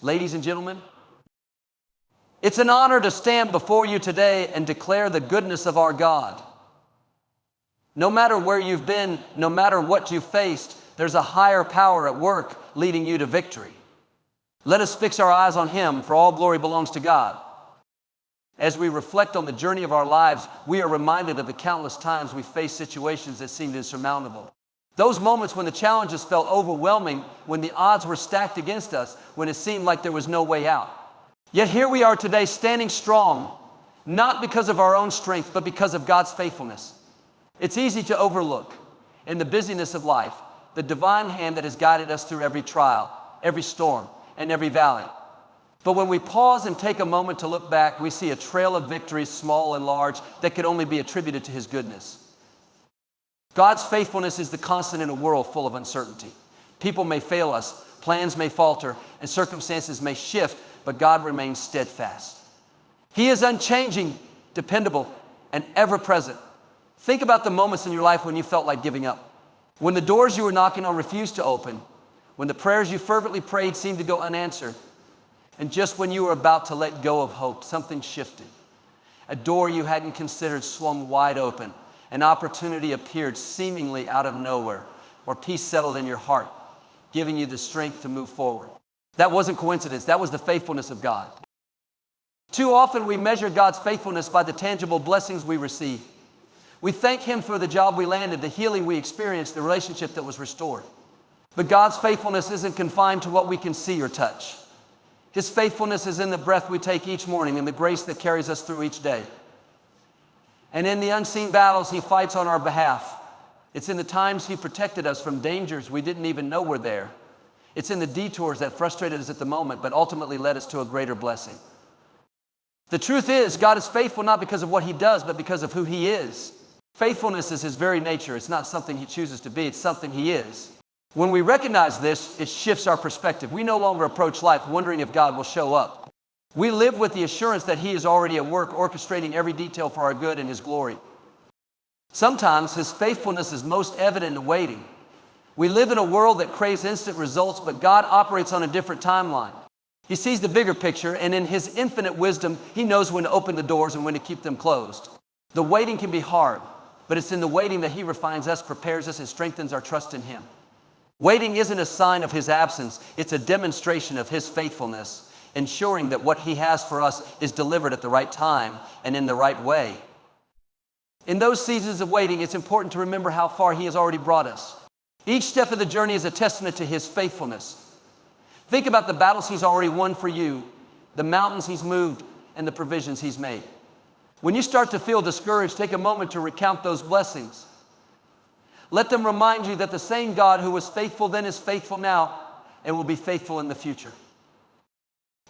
Ladies and gentlemen, it's an honor to stand before you today and declare the goodness of our God. No matter where you've been, no matter what you've faced, there's a higher power at work leading you to victory. Let us fix our eyes on Him, for all glory belongs to God. As we reflect on the journey of our lives, we are reminded of the countless times we faced situations that seemed insurmountable. Those moments when the challenges felt overwhelming, when the odds were stacked against us, when it seemed like there was no way out. Yet here we are today standing strong, not because of our own strength, but because of God's faithfulness. It's easy to overlook, in the busyness of life, the divine hand that has guided us through every trial, every storm, and every valley. But when we pause and take a moment to look back, we see a trail of victories, small and large, that could only be attributed to His goodness. God's faithfulness is the constant in a world full of uncertainty. People may fail us, plans may falter, and circumstances may shift, but God remains steadfast. He is unchanging, dependable, and ever-present. Think about the moments in your life when you felt like giving up. When the doors you were knocking on refused to open. When the prayers you fervently prayed seemed to go unanswered. And just when you were about to let go of hope, something shifted. A door you hadn't considered swung wide open. An opportunity appeared seemingly out of nowhere, or peace settled in your heart, giving you the strength to move forward. That wasn't coincidence. That was the faithfulness of God. Too often we measure God's faithfulness by the tangible blessings we receive. We thank Him for the job we landed, the healing we experienced, the relationship that was restored. But God's faithfulness isn't confined to what we can see or touch. His faithfulness is in the breath we take each morning and the grace that carries us through each day. And in the unseen battles He fights on our behalf. It's in the times He protected us from dangers we didn't even know were there. It's in the detours that frustrated us at the moment, but ultimately led us to a greater blessing. The truth is, God is faithful not because of what He does, but because of who He is. Faithfulness is His very nature. It's not something He chooses to be. It's something He is. When we recognize this, it shifts our perspective. We no longer approach life wondering if God will show up. We live with the assurance that He is already at work, orchestrating every detail for our good and His glory. Sometimes His faithfulness is most evident in waiting. We live in a world that craves instant results, but God operates on a different timeline. He sees the bigger picture, and in His infinite wisdom, He knows when to open the doors and when to keep them closed. The waiting can be hard, but it's in the waiting that He refines us, prepares us, and strengthens our trust in Him. Waiting isn't a sign of His absence. It's a demonstration of His faithfulness, ensuring that what He has for us is delivered at the right time and in the right way. In those seasons of waiting, it's important to remember how far He has already brought us. Each step of the journey is a testament to His faithfulness. Think about the battles He's already won for you, the mountains He's moved, and the provisions He's made. When you start to feel discouraged, take a moment to recount those blessings. Let them remind you that the same God who was faithful then is faithful now and will be faithful in the future.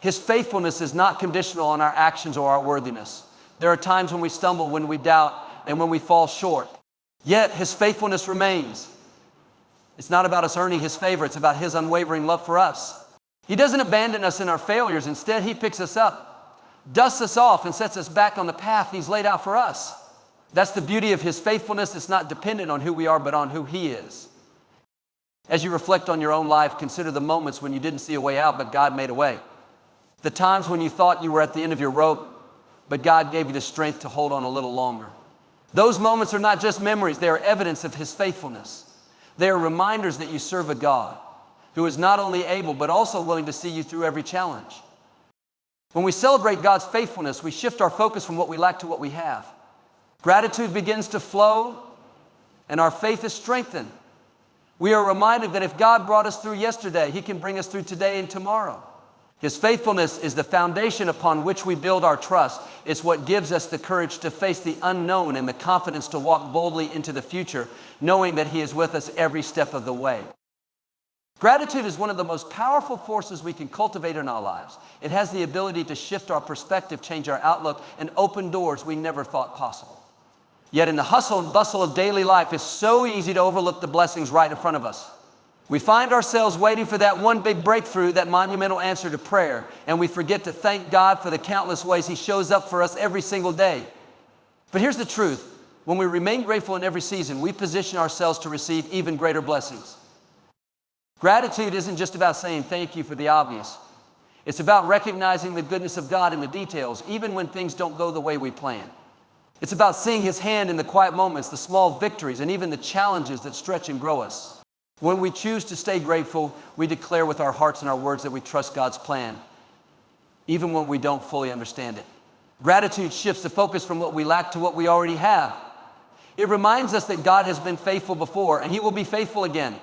His faithfulness is not conditional on our actions or our worthiness. There are times when we stumble, when we doubt, and when we fall short. Yet His faithfulness remains. It's not about us earning His favor. It's about His unwavering love for us. He doesn't abandon us in our failures. Instead, He picks us up, dusts us off, and sets us back on the path He's laid out for us. That's the beauty of His faithfulness. It's not dependent on who we are, but on who He is. As you reflect on your own life, consider the moments when you didn't see a way out, but God made a way. The times when you thought you were at the end of your rope, but God gave you the strength to hold on a little longer. Those moments are not just memories. They are evidence of His faithfulness. They are reminders that you serve a God who is not only able, but also willing to see you through every challenge. When we celebrate God's faithfulness, we shift our focus from what we lack to what we have. Gratitude begins to flow, and our faith is strengthened. We are reminded that if God brought us through yesterday, He can bring us through today and tomorrow. His faithfulness is the foundation upon which we build our trust. It's what gives us the courage to face the unknown and the confidence to walk boldly into the future, knowing that He is with us every step of the way. Gratitude is one of the most powerful forces we can cultivate in our lives. It has the ability to shift our perspective, change our outlook, and open doors we never thought possible. Yet in the hustle and bustle of daily life, it's so easy to overlook the blessings right in front of us. We find ourselves waiting for that one big breakthrough, that monumental answer to prayer, and we forget to thank God for the countless ways He shows up for us every single day. But here's the truth. When we remain grateful in every season, we position ourselves to receive even greater blessings. Gratitude isn't just about saying thank you for the obvious. It's about recognizing the goodness of God in the details, even when things don't go the way we plan. It's about seeing His hand in the quiet moments, the small victories, and even the challenges that stretch and grow us. When we choose to stay grateful, we declare with our hearts and our words that we trust God's plan, even when we don't fully understand it. Gratitude shifts the focus from what we lack to what we already have. It reminds us that God has been faithful before, and He will be faithful again.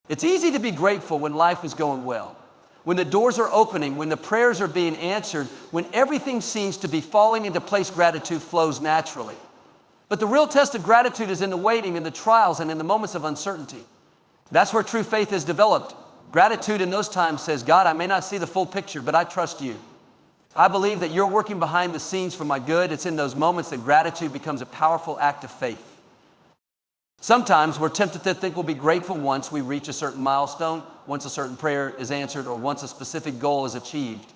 It's easy to be grateful when life is going well, when the doors are opening, when the prayers are being answered, when everything seems to be falling into place. Gratitude flows naturally. But the real test of gratitude is in the waiting, in the trials, and in the moments of uncertainty. That's where true faith is developed. Gratitude in those times says, God, I may not see the full picture, but I trust you. I believe that you're working behind the scenes for my good. It's in those moments that gratitude becomes a powerful act of faith. Sometimes we're tempted to think we'll be grateful once we reach a certain milestone, once a certain prayer is answered, or once a specific goal is achieved.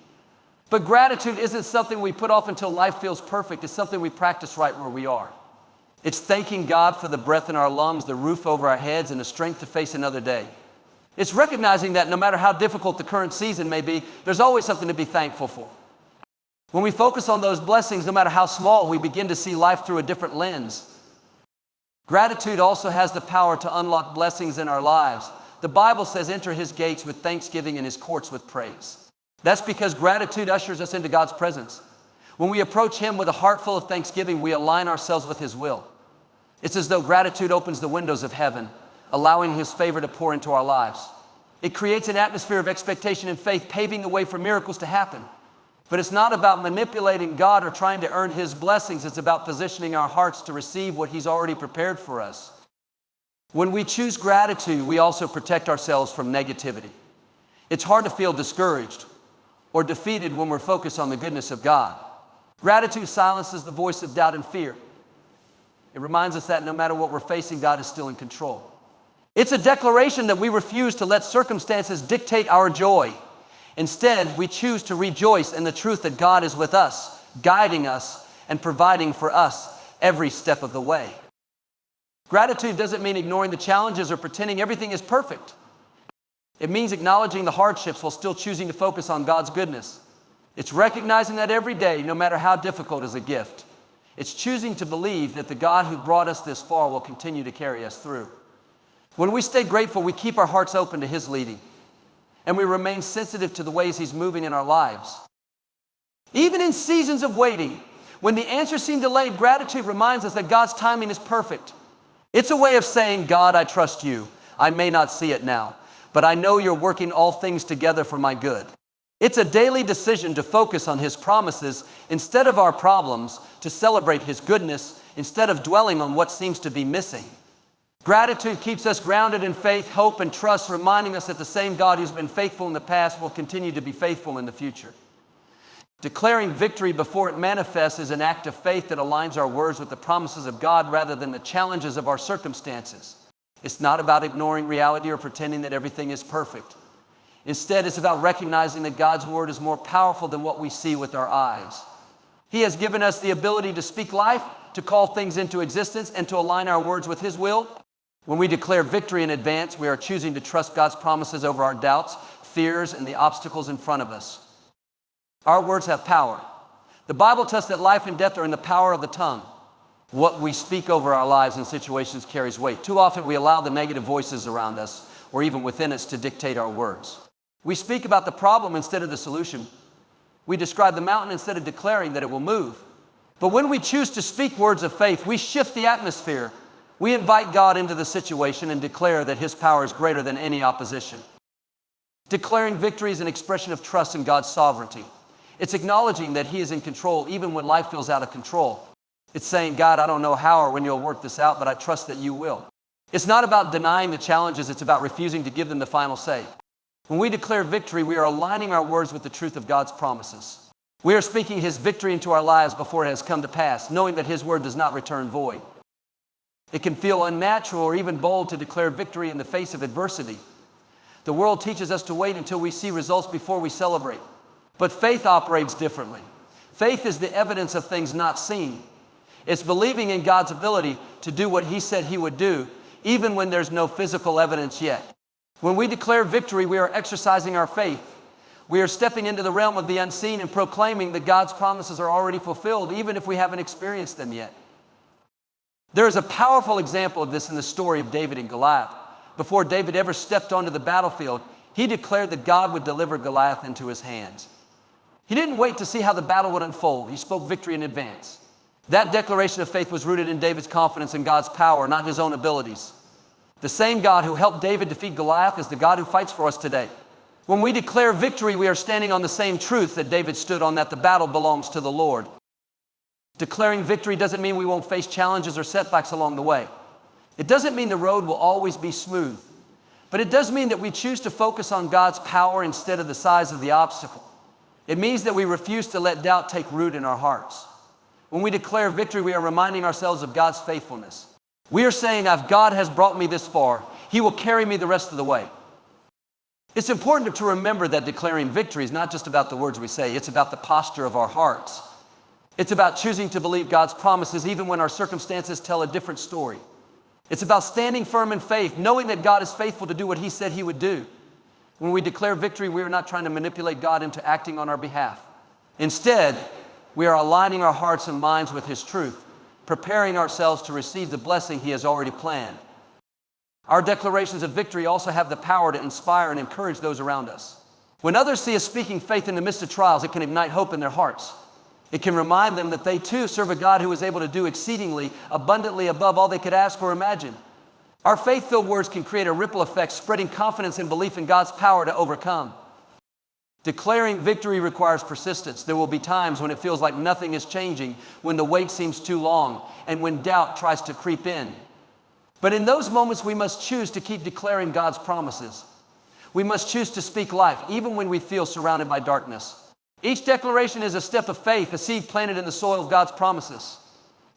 But gratitude isn't something we put off until life feels perfect. It's something we practice right where we are. It's thanking God for the breath in our lungs, the roof over our heads, and the strength to face another day. It's recognizing that no matter how difficult the current season may be, there's always something to be thankful for. When we focus on those blessings, no matter how small, we begin to see life through a different lens. Gratitude also has the power to unlock blessings in our lives. The Bible says, enter His gates with thanksgiving and His courts with praise. That's because gratitude ushers us into God's presence. When we approach Him with a heart full of thanksgiving, we align ourselves with His will. It's as though gratitude opens the windows of heaven, allowing His favor to pour into our lives. It creates an atmosphere of expectation and faith, paving the way for miracles to happen. But it's not about manipulating God or trying to earn His blessings. It's about positioning our hearts to receive what He's already prepared for us. When we choose gratitude, we also protect ourselves from negativity. It's hard to feel discouraged or defeated when we're focused on the goodness of God. Gratitude silences the voice of doubt and fear. It reminds us that no matter what we're facing, God is still in control. It's a declaration that we refuse to let circumstances dictate our joy. Instead, we choose to rejoice in the truth that God is with us, guiding us and providing for us every step of the way. Gratitude doesn't mean ignoring the challenges or pretending everything is perfect. It means acknowledging the hardships while still choosing to focus on God's goodness. It's recognizing that every day, no matter how difficult, is a gift. It's choosing to believe that the God who brought us this far will continue to carry us through. When we stay grateful, we keep our hearts open to His leading, and we remain sensitive to the ways He's moving in our lives. Even in seasons of waiting, when the answers seem delayed, gratitude reminds us that God's timing is perfect. It's a way of saying, God, I trust you. I may not see it now, but I know you're working all things together for my good. It's a daily decision to focus on His promises instead of our problems, to celebrate His goodness instead of dwelling on what seems to be missing. Gratitude keeps us grounded in faith, hope, and trust, reminding us that the same God who's been faithful in the past will continue to be faithful in the future. Declaring victory before it manifests is an act of faith that aligns our words with the promises of God rather than the challenges of our circumstances. It's not about ignoring reality or pretending that everything is perfect. Instead, it's about recognizing that God's word is more powerful than what we see with our eyes. He has given us the ability to speak life, to call things into existence, and to align our words with His will. When we declare victory in advance, we are choosing to trust God's promises over our doubts, fears, and the obstacles in front of us. Our words have power. The Bible tells us that life and death are in the power of the tongue. What we speak over our lives and situations carries weight. Too often we allow the negative voices around us, or even within us, to dictate our words. We speak about the problem instead of the solution. We describe the mountain instead of declaring that it will move. But when we choose to speak words of faith, we shift the atmosphere. We invite God into the situation and declare that His power is greater than any opposition. Declaring victory is an expression of trust in God's sovereignty. It's acknowledging that He is in control even when life feels out of control. It's saying, God, I don't know how or when you'll work this out, but I trust that you will. It's not about denying the challenges, it's about refusing to give them the final say. When we declare victory, we are aligning our words with the truth of God's promises. We are speaking His victory into our lives before it has come to pass, knowing that His word does not return void. It can feel unnatural or even bold to declare victory in the face of adversity. The world teaches us to wait until we see results before we celebrate. But faith operates differently. Faith is the evidence of things not seen. It's believing in God's ability to do what He said He would do, even when there's no physical evidence yet. When we declare victory, we are exercising our faith. We are stepping into the realm of the unseen and proclaiming that God's promises are already fulfilled, even if we haven't experienced them yet. There is a powerful example of this in the story of David and Goliath. Before David ever stepped onto the battlefield, he declared that God would deliver Goliath into his hands. He didn't wait to see how the battle would unfold. He spoke victory in advance. That declaration of faith was rooted in David's confidence in God's power, not his own abilities. The same God who helped David defeat Goliath is the God who fights for us today. When we declare victory, we are standing on the same truth that David stood on, that the battle belongs to the Lord. Declaring victory doesn't mean we won't face challenges or setbacks along the way. It doesn't mean the road will always be smooth, but it does mean that we choose to focus on God's power instead of the size of the obstacle. It means that we refuse to let doubt take root in our hearts. When we declare victory, we are reminding ourselves of God's faithfulness. We are saying, if God has brought me this far, He will carry me the rest of the way. It's important to remember that declaring victory is not just about the words we say, it's about the posture of our hearts. It's about choosing to believe God's promises even when our circumstances tell a different story. It's about standing firm in faith, knowing that God is faithful to do what He said He would do. When we declare victory, we are not trying to manipulate God into acting on our behalf. Instead, we are aligning our hearts and minds with His truth, preparing ourselves to receive the blessing He has already planned. Our declarations of victory also have the power to inspire and encourage those around us. When others see us speaking faith in the midst of trials, it can ignite hope in their hearts. It can remind them that they too serve a God who is able to do exceedingly, abundantly above all they could ask or imagine. Our faith-filled words can create a ripple effect, spreading confidence and belief in God's power to overcome. Declaring victory requires persistence. There will be times when it feels like nothing is changing, when the wait seems too long, and when doubt tries to creep in. But in those moments, we must choose to keep declaring God's promises. We must choose to speak life, even when we feel surrounded by darkness. Each declaration is a step of faith, a seed planted in the soil of God's promises.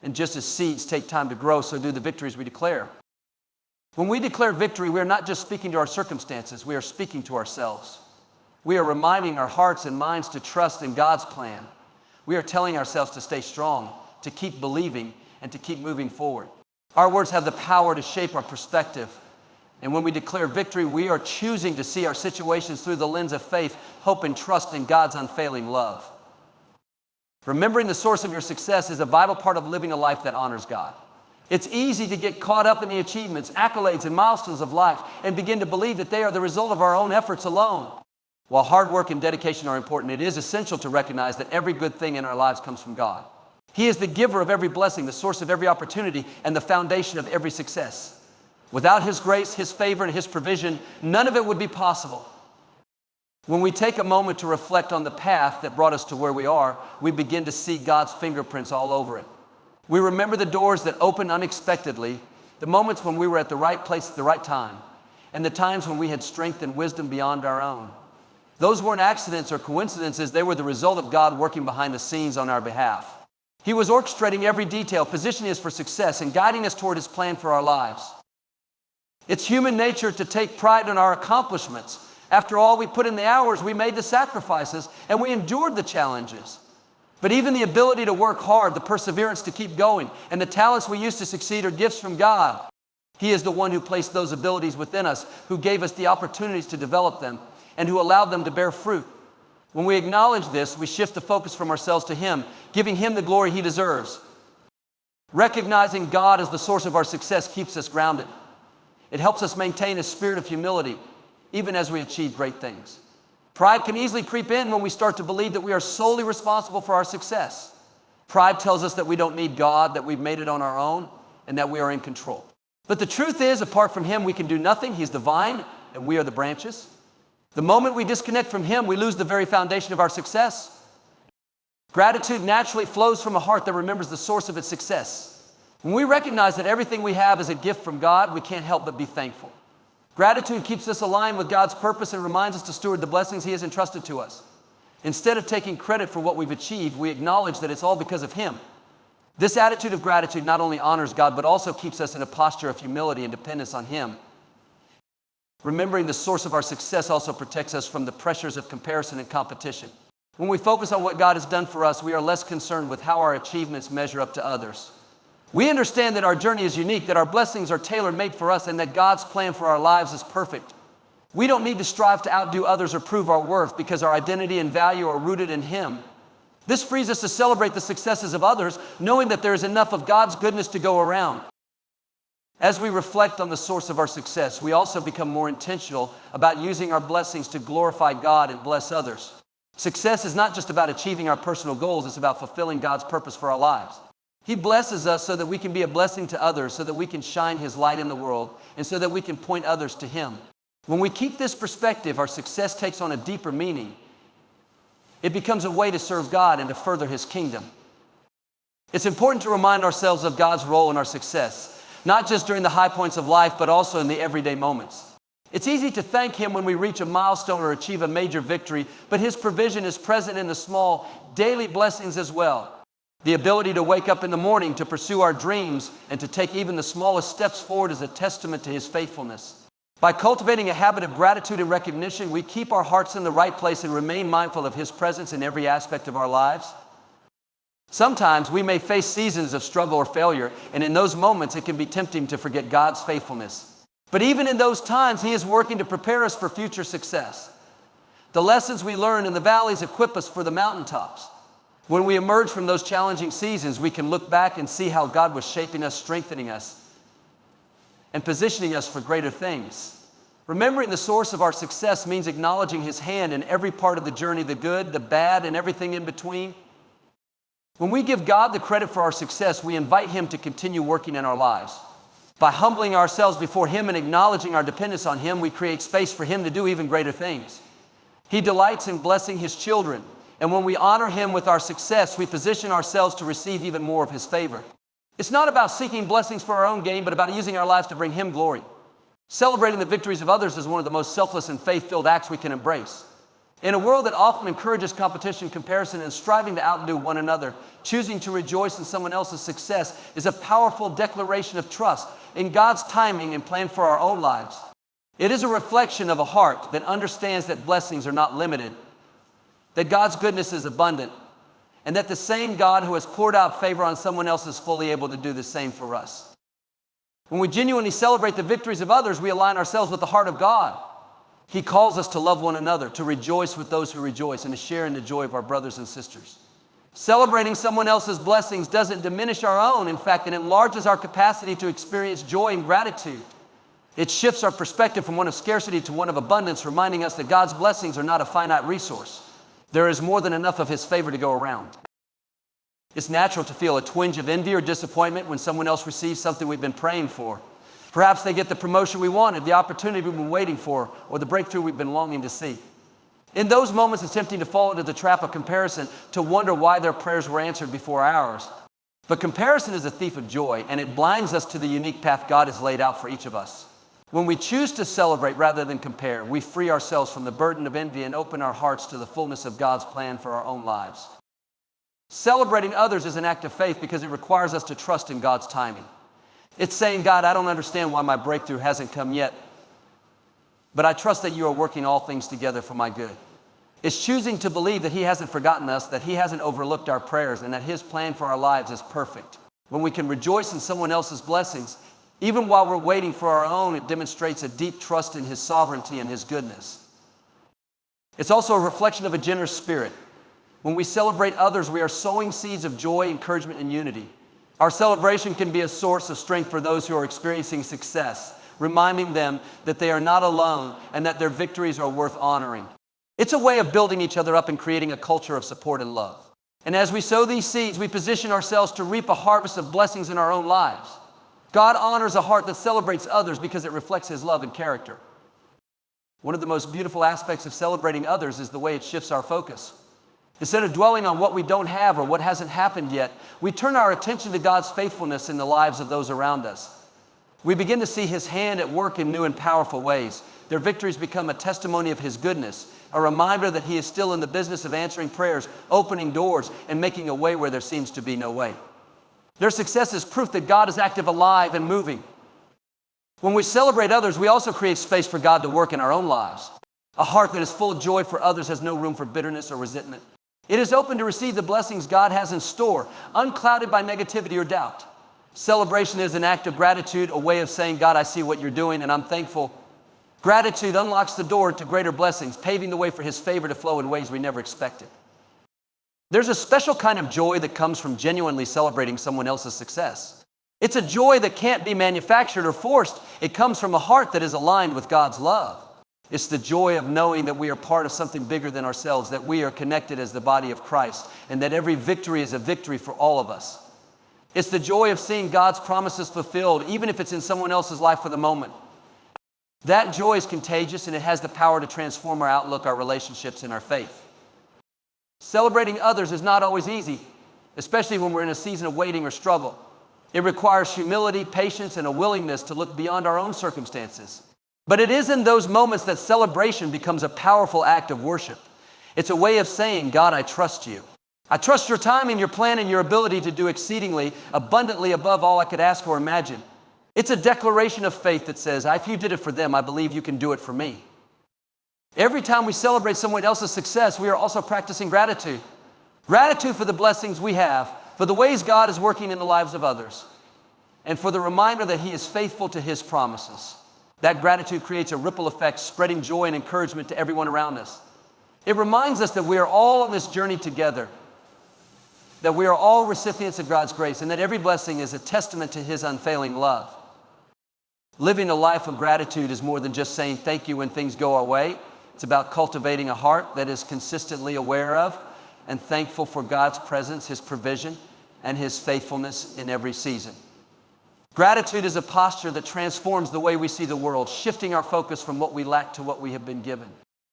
And just as seeds take time to grow, so do the victories we declare. When we declare victory, we are not just speaking to our circumstances, we are speaking to ourselves. We are reminding our hearts and minds to trust in God's plan. We are telling ourselves to stay strong, to keep believing, and to keep moving forward. Our words have the power to shape our perspective. And when we declare victory, we are choosing to see our situations through the lens of faith, hope, and trust in God's unfailing love. Remembering the source of your success is a vital part of living a life that honors God. It's easy to get caught up in the achievements, accolades, and milestones of life and begin to believe that they are the result of our own efforts alone. While hard work and dedication are important, it is essential to recognize that every good thing in our lives comes from God. He is the giver of every blessing, the source of every opportunity, and the foundation of every success. Without His grace, His favor, and His provision, none of it would be possible. When we take a moment to reflect on the path that brought us to where we are, we begin to see God's fingerprints all over it. We remember the doors that opened unexpectedly, the moments when we were at the right place at the right time, and the times when we had strength and wisdom beyond our own. Those weren't accidents or coincidences, they were the result of God working behind the scenes on our behalf. He was orchestrating every detail, positioning us for success, and guiding us toward His plan for our lives. It's human nature to take pride in our accomplishments. After all, we put in the hours, we made the sacrifices, and we endured the challenges. But even the ability to work hard, the perseverance to keep going, and the talents we use to succeed are gifts from God. He is the one who placed those abilities within us, who gave us the opportunities to develop them, and who allowed them to bear fruit. When we acknowledge this, we shift the focus from ourselves to Him, giving Him the glory He deserves. Recognizing God as the source of our success keeps us grounded. It helps us maintain a spirit of humility, even as we achieve great things. Pride can easily creep in when we start to believe that we are solely responsible for our success. Pride tells us that we don't need God, that we've made it on our own, and that we are in control. But the truth is, apart from Him, we can do nothing. He's the vine, and we are the branches. The moment we disconnect from Him, we lose the very foundation of our success. Gratitude naturally flows from a heart that remembers the source of its success. When we recognize that everything we have is a gift from God, we can't help but be thankful. Gratitude keeps us aligned with God's purpose and reminds us to steward the blessings He has entrusted to us. Instead of taking credit for what we've achieved, we acknowledge that it's all because of Him. This attitude of gratitude not only honors God, but also keeps us in a posture of humility and dependence on Him. Remembering the source of our success also protects us from the pressures of comparison and competition. When we focus on what God has done for us, we are less concerned with how our achievements measure up to others. We understand that our journey is unique, that our blessings are tailor-made for us, and that God's plan for our lives is perfect. We don't need to strive to outdo others or prove our worth because our identity and value are rooted in Him. This frees us to celebrate the successes of others, knowing that there is enough of God's goodness to go around. As we reflect on the source of our success, we also become more intentional about using our blessings to glorify God and bless others. Success is not just about achieving our personal goals, it's about fulfilling God's purpose for our lives. He blesses us so that we can be a blessing to others, so that we can shine His light in the world, and so that we can point others to Him. When we keep this perspective, our success takes on a deeper meaning. It becomes a way to serve God and to further His kingdom. It's important to remind ourselves of God's role in our success, not just during the high points of life, but also in the everyday moments. It's easy to thank Him when we reach a milestone or achieve a major victory, but His provision is present in the small, daily blessings as well. The ability to wake up in the morning, to pursue our dreams, and to take even the smallest steps forward is a testament to His faithfulness. By cultivating a habit of gratitude and recognition, we keep our hearts in the right place and remain mindful of His presence in every aspect of our lives. Sometimes we may face seasons of struggle or failure, and in those moments it can be tempting to forget God's faithfulness. But even in those times, He is working to prepare us for future success. The lessons we learn in the valleys equip us for the mountaintops. When we emerge from those challenging seasons, we can look back and see how God was shaping us, strengthening us, and positioning us for greater things. Remembering the source of our success means acknowledging His hand in every part of the journey, the good, the bad, and everything in between. When we give God the credit for our success, we invite Him to continue working in our lives. By humbling ourselves before Him and acknowledging our dependence on Him, we create space for Him to do even greater things. He delights in blessing His children, and when we honor Him with our success, we position ourselves to receive even more of His favor. It's not about seeking blessings for our own gain, but about using our lives to bring Him glory. Celebrating the victories of others is one of the most selfless and faith-filled acts we can embrace. In a world that often encourages competition, comparison, and striving to outdo one another, choosing to rejoice in someone else's success is a powerful declaration of trust in God's timing and plan for our own lives. It is a reflection of a heart that understands that blessings are not limited, that God's goodness is abundant, and that the same God who has poured out favor on someone else is fully able to do the same for us. When we genuinely celebrate the victories of others, we align ourselves with the heart of God. He calls us to love one another, to rejoice with those who rejoice, and to share in the joy of our brothers and sisters. Celebrating someone else's blessings doesn't diminish our own. In fact, it enlarges our capacity to experience joy and gratitude. It shifts our perspective from one of scarcity to one of abundance, reminding us that God's blessings are not a finite resource. There is more than enough of His favor to go around. It's natural to feel a twinge of envy or disappointment when someone else receives something we've been praying for. Perhaps they get the promotion we wanted, the opportunity we've been waiting for, or the breakthrough we've been longing to see. In those moments, it's tempting to fall into the trap of comparison, to wonder why their prayers were answered before ours. But comparison is a thief of joy, and it blinds us to the unique path God has laid out for each of us. When we choose to celebrate rather than compare, we free ourselves from the burden of envy and open our hearts to the fullness of God's plan for our own lives. Celebrating others is an act of faith because it requires us to trust in God's timing. It's saying, God, I don't understand why my breakthrough hasn't come yet, but I trust that you are working all things together for my good. It's choosing to believe that He hasn't forgotten us, that He hasn't overlooked our prayers, and that His plan for our lives is perfect. When we can rejoice in someone else's blessings, even while we're waiting for our own, it demonstrates a deep trust in His sovereignty and His goodness. It's also a reflection of a generous spirit. When we celebrate others, we are sowing seeds of joy, encouragement, and unity. Our celebration can be a source of strength for those who are experiencing success, reminding them that they are not alone and that their victories are worth honoring. It's a way of building each other up and creating a culture of support and love. And as we sow these seeds, we position ourselves to reap a harvest of blessings in our own lives. God honors a heart that celebrates others because it reflects His love and character. One of the most beautiful aspects of celebrating others is the way it shifts our focus. Instead of dwelling on what we don't have or what hasn't happened yet, we turn our attention to God's faithfulness in the lives of those around us. We begin to see His hand at work in new and powerful ways. Their victories become a testimony of His goodness, a reminder that He is still in the business of answering prayers, opening doors, and making a way where there seems to be no way. Their success is proof that God is active, alive, and moving. When we celebrate others, we also create space for God to work in our own lives. A heart that is full of joy for others has no room for bitterness or resentment. It is open to receive the blessings God has in store, unclouded by negativity or doubt. Celebration is an act of gratitude, a way of saying, God, I see what you're doing, and I'm thankful Gratitude unlocks the door to greater blessings, paving the way for His favor to flow in ways we never expected. There's a special kind of joy that comes from genuinely celebrating someone else's success. It's a joy that can't be manufactured or forced. It comes from a heart that is aligned with God's love. It's the joy of knowing that we are part of something bigger than ourselves, that we are connected as the body of Christ, and that every victory is a victory for all of us. It's the joy of seeing God's promises fulfilled, even if it's in someone else's life for the moment. That joy is contagious, and it has the power to transform our outlook, our relationships, and our faith. Celebrating others is not always easy, especially when we're in a season of waiting or struggle. It requires humility, patience, and a willingness to look beyond our own circumstances. But it is in those moments that celebration becomes a powerful act of worship. It's a way of saying, God, I trust you. I trust your timing, your plan, and your ability to do exceedingly, abundantly above all I could ask or imagine. It's a declaration of faith that says, if you did it for them, I believe you can do it for me. Every time we celebrate someone else's success, we are also practicing gratitude. Gratitude for the blessings we have, for the ways God is working in the lives of others, and for the reminder that He is faithful to His promises. That gratitude creates a ripple effect, spreading joy and encouragement to everyone around us. It reminds us that we are all on this journey together, that we are all recipients of God's grace, and that every blessing is a testament to His unfailing love. Living a life of gratitude is more than just saying thank you when things go our way. It's about cultivating a heart that is consistently aware of and thankful for God's presence, His provision, and His faithfulness in every season. Gratitude is a posture that transforms the way we see the world, shifting our focus from what we lack to what we have been given.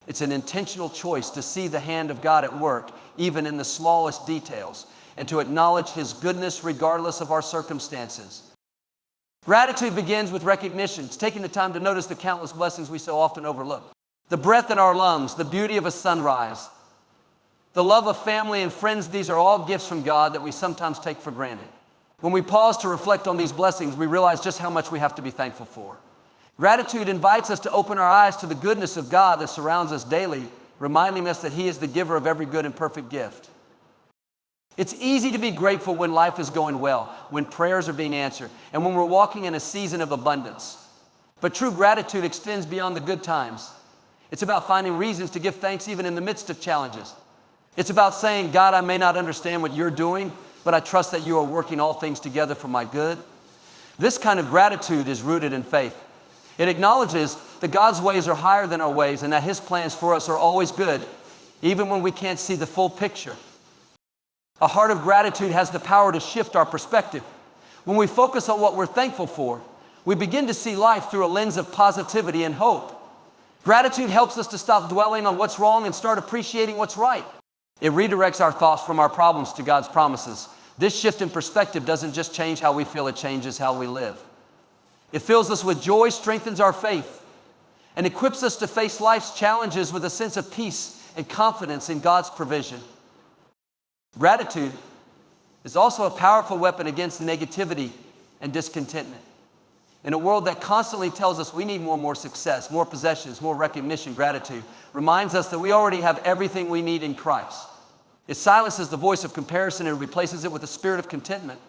It's an intentional choice to see the hand of God at work, even in the smallest details, and to acknowledge His goodness regardless of our circumstances. Gratitude begins with recognition. It's taking the time to notice the countless blessings we so often overlook. The breath in our lungs, the beauty of a sunrise, the love of family and friends, these are all gifts from God that we sometimes take for granted. When we pause to reflect on these blessings, we realize just how much we have to be thankful for. Gratitude invites us to open our eyes to the goodness of God that surrounds us daily, reminding us that He is the giver of every good and perfect gift. It's easy to be grateful when life is going well, when prayers are being answered, and when we're walking in a season of abundance. But true gratitude extends beyond the good times. It's about finding reasons to give thanks even in the midst of challenges. It's about saying, God, I may not understand what you're doing, but I trust that you are working all things together for my good. This kind of gratitude is rooted in faith. It acknowledges that God's ways are higher than our ways and that His plans for us are always good, even when we can't see the full picture. A heart of gratitude has the power to shift our perspective. When we focus on what we're thankful for, we begin to see life through a lens of positivity and hope. Gratitude helps us to stop dwelling on what's wrong and start appreciating what's right. It redirects our thoughts from our problems to God's promises. This shift in perspective doesn't just change how we feel, it changes how we live. It fills us with joy, strengthens our faith, and equips us to face life's challenges with a sense of peace and confidence in God's provision. Gratitude is also a powerful weapon against negativity and discontentment. In a world that constantly tells us we need more success, more possessions, more recognition, gratitude reminds us that we already have everything we need in Christ. It silences the voice of comparison and replaces it with a spirit of contentment.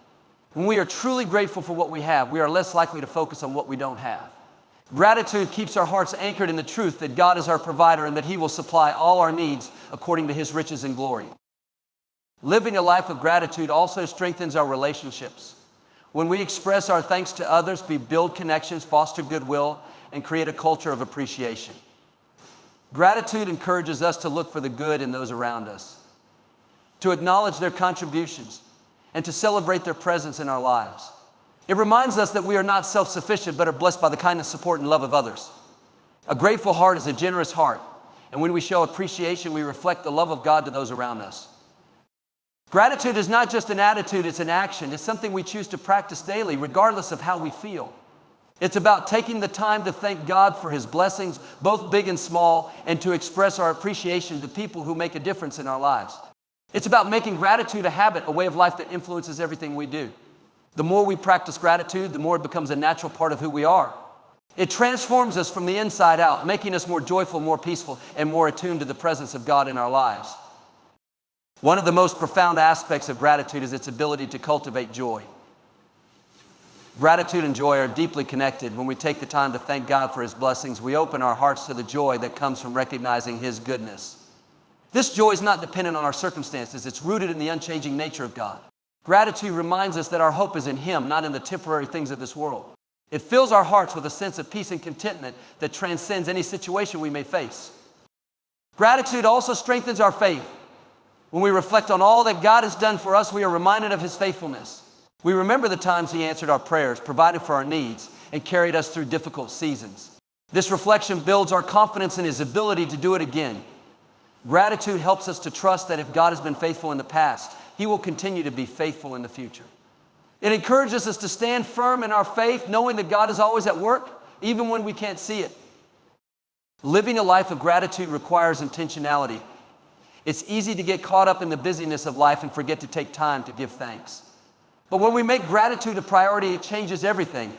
When we are truly grateful for what we have, we are less likely to focus on what we don't have. Gratitude keeps our hearts anchored in the truth that God is our provider and that He will supply all our needs according to His riches and glory. Living a life of gratitude also strengthens our relationships. When we express our thanks to others, we build connections, foster goodwill, and create a culture of appreciation. Gratitude encourages us to look for the good in those around us, to acknowledge their contributions, and to celebrate their presence in our lives. It reminds us that we are not self-sufficient, but are blessed by the kindness, support, and love of others. A grateful heart is a generous heart, and when we show appreciation, we reflect the love of God to those around us. Gratitude is not just an attitude, it's an action. It's something we choose to practice daily, regardless of how we feel. It's about taking the time to thank God for His blessings, both big and small, and to express our appreciation to people who make a difference in our lives. It's about making gratitude a habit, a way of life that influences everything we do. The more we practice gratitude, the more it becomes a natural part of who we are. It transforms us from the inside out, making us more joyful, more peaceful, and more attuned to the presence of God in our lives. One of the most profound aspects of gratitude is its ability to cultivate joy. Gratitude and joy are deeply connected. When we take the time to thank God for His blessings, we open our hearts to the joy that comes from recognizing His goodness. This joy is not dependent on our circumstances. It's rooted in the unchanging nature of God. Gratitude reminds us that our hope is in Him, not in the temporary things of this world. It fills our hearts with a sense of peace and contentment that transcends any situation we may face. Gratitude also strengthens our faith. When we reflect on all that God has done for us, we are reminded of His faithfulness. We remember the times He answered our prayers, provided for our needs, and carried us through difficult seasons. This reflection builds our confidence in His ability to do it again. Gratitude helps us to trust that if God has been faithful in the past, He will continue to be faithful in the future. It encourages us to stand firm in our faith, knowing that God is always at work, even when we can't see it. Living a life of gratitude requires intentionality. It's easy to get caught up in the busyness of life and forget to take time to give thanks. But when we make gratitude a priority, it changes everything.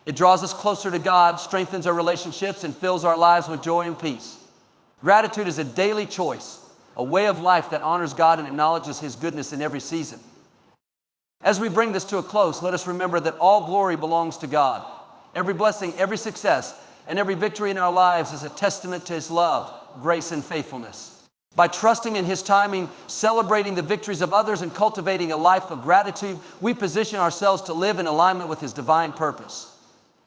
It draws us closer to God, strengthens our relationships, and fills our lives with joy and peace. Gratitude is a daily choice, a way of life that honors God and acknowledges His goodness in every season. As we bring this to a close, let us remember that all glory belongs to God. Every blessing, every success, and every victory in our lives is a testament to His love, grace, and faithfulness. By trusting in His timing, celebrating the victories of others, and cultivating a life of gratitude, we position ourselves to live in alignment with His divine purpose.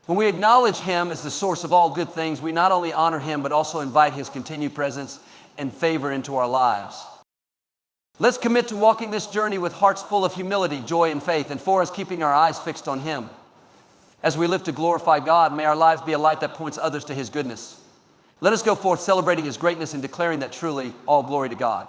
When we acknowledge Him as the source of all good things, we not only honor Him, but also invite His continued presence and favor into our lives. Let's commit to walking this journey with hearts full of humility, joy, and faith, and for us, keeping our eyes fixed on Him. As we live to glorify God, may our lives be a light that points others to His goodness. Let us go forth celebrating His greatness and declaring that truly all glory to God.